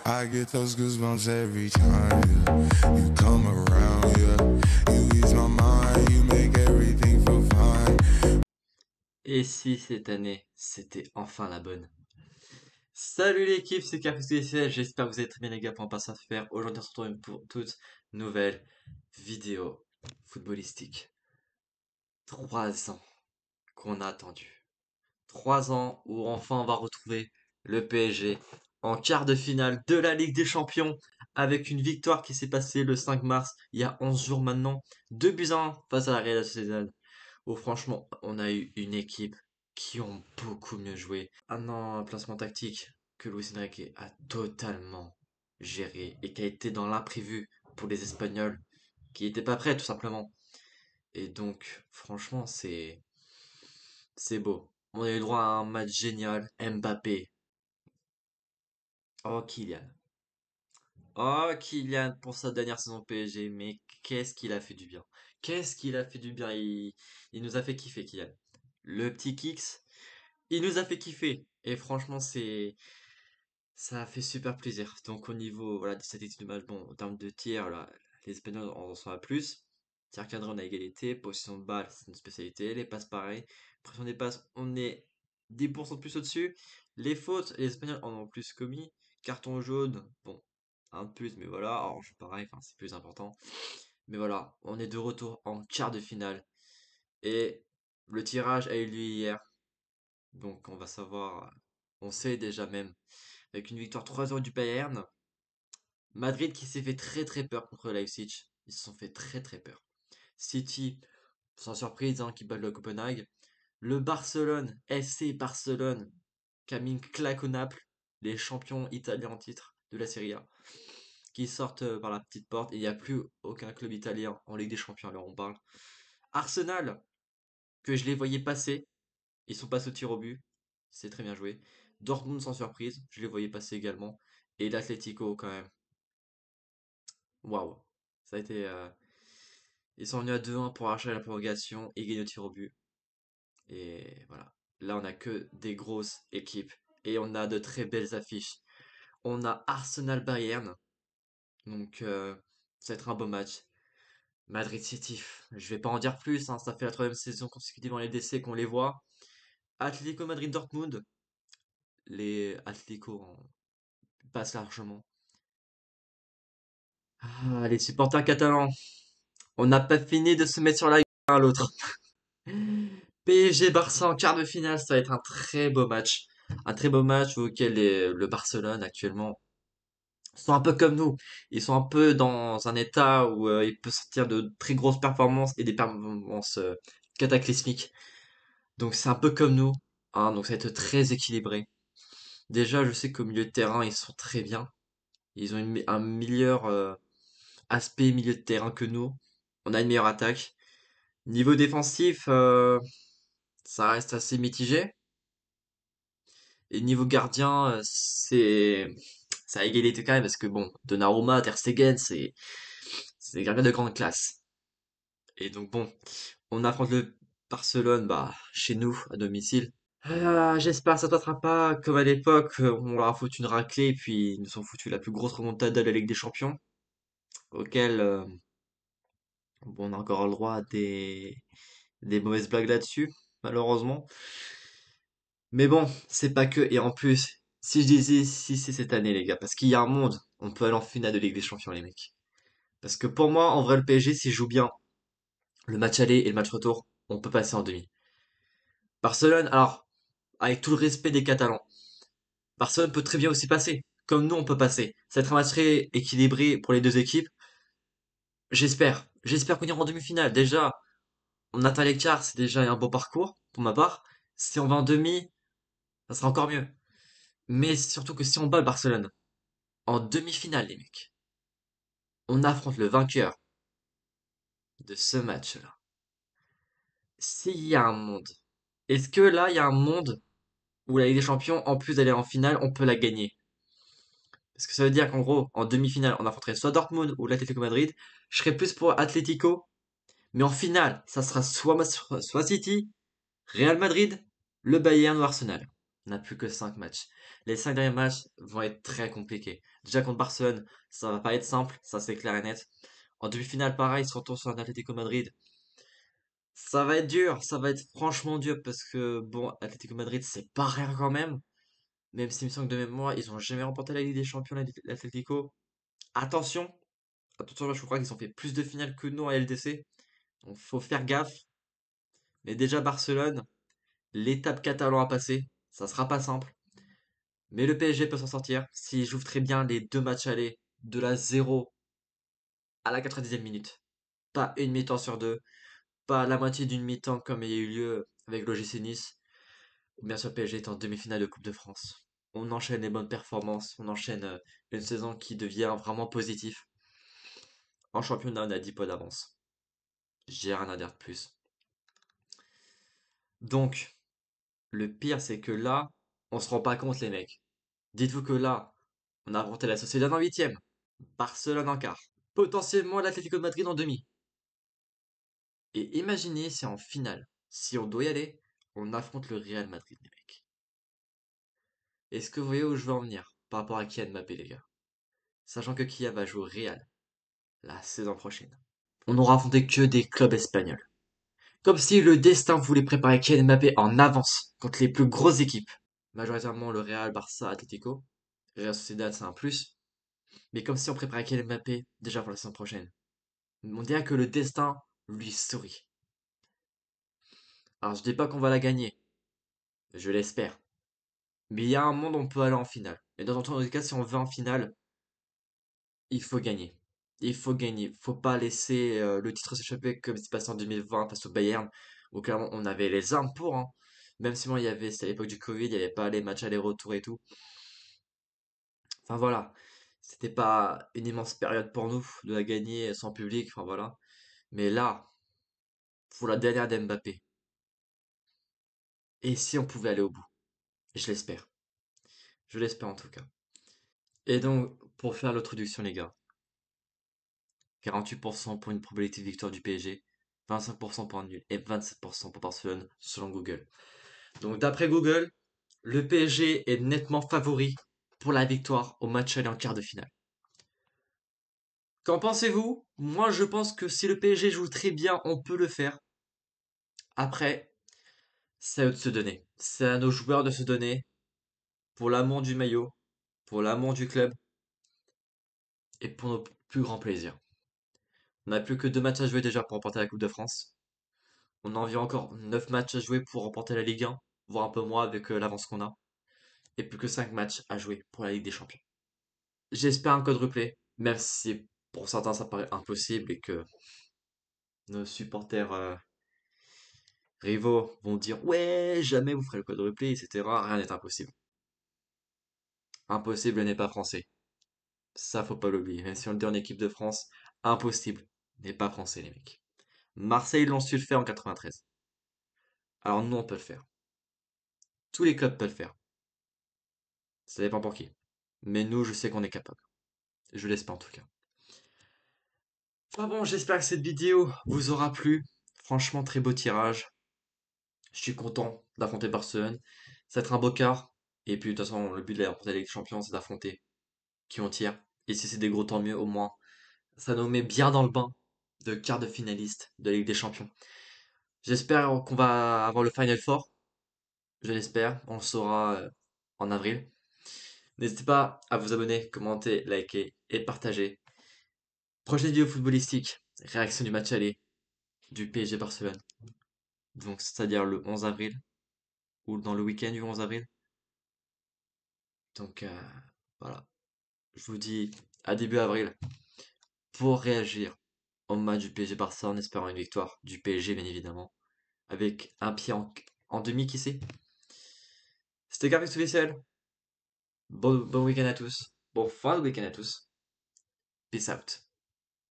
I get those goosebumps every time, yeah. You come around, yeah. You ease my mind, you make everything feel fine. Et si cette année, c'était enfin la bonne? Salut l'équipe, c'est CarFXDCL, j'espère que vous allez très bien les gars pour un passe à faire. Aujourd'hui on se retrouve pour toute nouvelle vidéo footballistique. 3 ans qu'on a attendu. 3 ans où enfin on va retrouver le PSG en quart de finale de la Ligue des Champions avec une victoire qui s'est passée le 5 mars, il y a 11 jours maintenant. 2-1 face à la Real Sociedad. Où franchement, on a eu une équipe qui ont beaucoup mieux joué. Un placement tactique que Luis Enrique a totalement géré et qui a été dans l'imprévu pour les Espagnols qui n'étaient pas prêts tout simplement. Et donc, franchement, c'est beau. On a eu droit à un match génial. Mbappé. Oh, Kylian. Oh, Kylian pour sa dernière saison PSG. Mais qu'est-ce qu'il a fait du bien. Qu'est-ce qu'il a fait du bien. Il nous a fait kiffer, Kylian. Le petit Kix, il nous a fait kiffer. Et franchement, ça a fait super plaisir. Donc au niveau voilà, des statistiques du match, bon, en termes de tirs, là, les Espagnols en sont à plus. Tir cadré, on a égalité. Position de balle, c'est une spécialité. Les passes, pareil. Pression des passes, on est 10% de plus au-dessus. Les fautes, les Espagnols en ont plus commis. Carton jaune, bon, un de plus, mais voilà. Orange, pareil, enfin, c'est plus important. Mais voilà, on est de retour en quart de finale. Et le tirage a eu lieu hier. Donc on va savoir, on sait déjà même, avec une victoire 3-0 du Bayern, Madrid qui s'est fait très très peur contre Leipzig, ils se sont fait très très peur. City, sans surprise, hein, qui bat le Copenhague. Le Barcelone, FC Barcelone, qui a mis une claque au Naples, les champions italiens en titre de la Serie A, qui sortent par la petite porte, et il n'y a plus aucun club italien en Ligue des Champions, alors on parle. Arsenal, que je les voyais passer, ils sont passés au tir au but. C'est très bien joué. Dortmund sans surprise, je les voyais passer également. Et l'Atlético quand même. Waouh. Ça a été. Ils sont venus à 2-1 pour arracher la prolongation et gagner au tir au but. Et voilà. Là, on a que des grosses équipes. Et on a de très belles affiches. On a Arsenal Bayern. Donc, ça va être un beau match. Madrid City. Je vais pas en dire plus, hein, ça fait la troisième saison consécutive en LDC qu'on les voit. Atlético Madrid Dortmund. Les Atlético passent largement. Ah, les supporters catalans. On n'a pas fini de se mettre sur la gueule l'un à l'autre. PSG Barça en quart de finale, ça va être un très beau match. Un très beau match auquel le Barcelone actuellement sont un peu comme nous. Ils sont un peu dans un état où ils peuvent sortir de très grosses performances et des performances cataclysmiques. Donc c'est un peu comme nous, hein, donc ça va être très équilibré. Déjà, je sais qu'au milieu de terrain, ils sont très bien. Ils ont un meilleur aspect milieu de terrain que nous. On a une meilleure attaque. Niveau défensif, ça reste assez mitigé. Et niveau gardien, c'est à égalité quand même parce que bon, Donnarumma, Ter Stegen, c'est des gardiens de grande classe. Et donc bon, on affronte le Barcelone, bah chez nous à domicile. Ah, j'espère que ça ne passera pas comme à l'époque, on leur a foutu une raclée et puis ils nous ont foutu la plus grosse remontada de la Ligue des Champions, auquel bon, on a encore le droit à des mauvaises blagues là-dessus, malheureusement. Mais bon, c'est pas que. Et en plus, si je disais si c'est cette année, les gars, parce qu'il y a un monde, on peut aller en finale de Ligue des Champions, les mecs. Parce que pour moi, en vrai, le PSG, s'il joue bien le match aller et le match retour, on peut passer en demi. Barcelone, alors, avec tout le respect des Catalans, Barcelone peut très bien aussi passer. Comme nous, on peut passer. Ça va être un match très équilibré pour les deux équipes. J'espère. J'espère qu'on ira en demi-finale. Déjà, on atteint l'écart, c'est déjà un beau parcours, pour ma part. Si on va en demi, ça sera encore mieux. Mais surtout que si on bat le Barcelone en demi-finale, les mecs, on affronte le vainqueur de ce match-là. S'il y a un monde, est-ce que là, il y a un monde où la Ligue des Champions, en plus d'aller en finale, on peut la gagner? Parce que ça veut dire qu'en gros, en demi-finale, on affronterait soit Dortmund ou l'Atlético Madrid. Je serais plus pour Atlético, mais en finale, ça sera soit City, Real Madrid, le Bayern ou Arsenal. On n'a plus que 5 matchs. Les 5 derniers matchs vont être très compliqués. Déjà contre Barcelone, ça va pas être simple, ça c'est clair et net. En demi-finale, pareil, se retourne sur un Atlético Madrid. Ça va être dur, ça va être franchement dur parce que bon, Atlético Madrid c'est pas rien quand même. Même s'il me semble que de mémoire, ils ont jamais remporté la Ligue des Champions, l'Atlético. Attention, attention, là, je crois qu'ils ont fait plus de finales que nous en LDC. Donc faut faire gaffe. Mais déjà Barcelone, l'étape catalan à passer, ça sera pas simple. Mais le PSG peut s'en sortir s'il joue très bien les deux matchs allés de la 0 à la 90e minute. Pas une mi-temps sur deux, pas la moitié d'une mi-temps comme il y a eu lieu avec l'OGC Nice. Ou bien sûr, le PSG est en demi-finale de Coupe de France. On enchaîne les bonnes performances, on enchaîne une saison qui devient vraiment positive. En championnat, on a 10 points d'avance. J'ai rien à dire de plus. Donc, le pire, c'est que là, on se rend pas compte, les mecs. Dites-vous que là, on a affronté la Sociedad en huitième, Barcelone en quart, potentiellement l'Atlético de Madrid en demi. Et imaginez si en finale, si on doit y aller, on affronte le Real Madrid, les mecs. Est-ce que vous voyez où je veux en venir par rapport à Kylian Mbappé, les gars? Sachant que Kylian va jouer au Real la saison prochaine. On n'aura affronté que des clubs espagnols. Comme si le destin voulait préparer Kylian Mbappé en avance contre les plus grosses équipes. Majoritairement le Real, Barça, Atlético. Real Sociedad, c'est un plus. Mais comme si on préparait Kylian Mbappé déjà pour la saison prochaine. On dirait que le destin lui sourit. Alors je dis pas qu'on va la gagner. Je l'espère. Mais il y a un monde où on peut aller en finale. Et dans tous les cas, si on veut en finale, il faut gagner. Il faut gagner. Faut pas laisser le titre s'échapper comme c'est passé en 2020 face au Bayern, où clairement on avait les armes pour, hein. Même si moi, c'était à l'époque du Covid, il n'y avait pas les matchs aller-retour et tout. Enfin voilà. C'était pas une immense période pour nous de la gagner sans public. Enfin voilà. Mais là, pour la dernière d'Mbappé, et si on pouvait aller au bout? Je l'espère. Je l'espère en tout cas. Et donc, pour faire l'introduction, les gars, 48% pour une probabilité de victoire du PSG, 25% pour un nul et 27% pour Barcelone selon Google. Donc, d'après Google, le PSG est nettement favori pour la victoire au match aller en quart de finale. Qu'en pensez-vous? Moi, je pense que si le PSG joue très bien, on peut le faire. Après, c'est à eux de se donner. C'est à nos joueurs de se donner pour l'amour du maillot, pour l'amour du club et pour nos plus grands plaisirs. On n'a plus que 2 matchs à jouer déjà pour remporter la Coupe de France. On a environ encore 9 matchs à jouer pour remporter la Ligue 1, voire un peu moins avec l'avance qu'on a. Et plus que 5 matchs à jouer pour la Ligue des Champions. J'espère un quadruplé, même si pour certains ça paraît impossible et que nos supporters rivaux vont dire ouais, jamais vous ferez le quadruplé, etc. Rien n'est impossible. Impossible n'est pas français. Ça, faut pas l'oublier. Même si on le dit en équipe de France, impossible n'est pas français, les mecs. Marseille l'ont su le faire en 93. Alors nous, on peut le faire. Tous les clubs peuvent le faire. Ça dépend pour qui. Mais nous, je sais qu'on est capable. Je l'espère en tout cas. Enfin bon, j'espère que cette vidéo vous aura plu. Franchement, très beau tirage. Je suis content d'affronter Barcelone. Ça va être un beau quart. Et puis, de toute façon, le but de la Ligue des Champions, c'est d'affronter qui on tire. Et si c'est des gros, tant mieux, au moins. Ça nous met bien dans le bain de quart de finaliste de la Ligue des Champions. J'espère qu'on va avoir le Final Four. Je l'espère. On le saura en avril. N'hésitez pas à vous abonner, commenter, liker et partager. Prochaine vidéo footballistique, réaction du match aller du PSG Barcelone. Donc, c'est-à-dire le 11 avril ou dans le week-end du 11 avril. Donc, voilà. Je vous dis à début avril pour réagir au match du PSG Barça en espérant une victoire du PSG, bien évidemment. Avec un pied en demi, qui sait. C'était Carré sous les ciels. Bon week-end à tous. Bon fin de week-end à tous. Peace out.